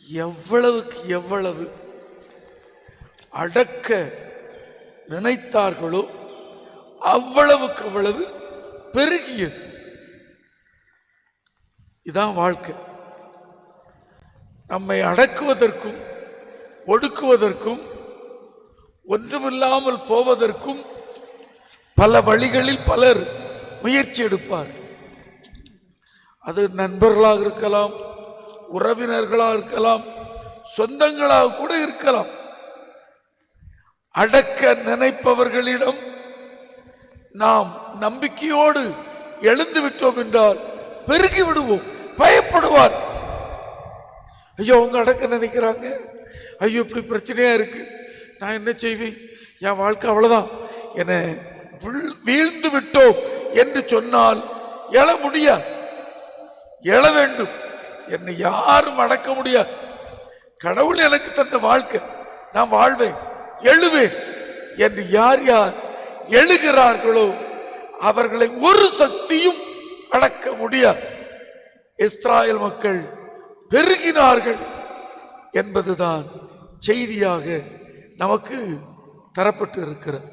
எவ்வளவுக்கு எவ்வளவு அடக்க நினைத்தார்களோ அவ்வளவுக்கு அவ்வளவு பெருகியது. இதான் வாழ்க்கை. நம்மை அடக்குவதற்கும் ஒடுக்குவதற்கும் ஒன்றுமில்லாமல் போவதற்கும் பல வழிகளில் பலர் முயற்சி எடுப்பார். அது நண்பர்களாக இருக்கலாம், உறவினர்களாக இருக்கலாம், சொந்தங்களாக கூட இருக்கலாம். அடக்க நினைப்பவர்களிடம் நாம் நம்பிக்கையோடு எழுந்து விட்டோம் என்றால் பெருகி விடுவோம். பயப்படுவார். ஐயோ அவங்க அடக்க நினைக்கிறாங்க, ஐயோ இப்படி பிரச்சனையா இருக்கு, நான் என்ன செய்வேன், என் வாழ்க்கை அவ்வளவுதான், என வீழ்ந்து விட்டோம் என்று சொன்னால் எழ முடியாது. எழ வேண்டும். என்னை யாரும் அடக்க முடியாது. கடவுள் எனக்கு தந்த வாழ்க்கை, நான் வாழ்வேன், எழுவேன் என்று யார் யார் எழுகிறார்களோ அவர்களை ஒரு சக்தியும் அடக்க முடியாது. இஸ்ராயல் மக்கள் பெருகினார்கள் என்பதுதான் செய்தியாக நமக்கு தரப்பட்டு இருக்கிறது.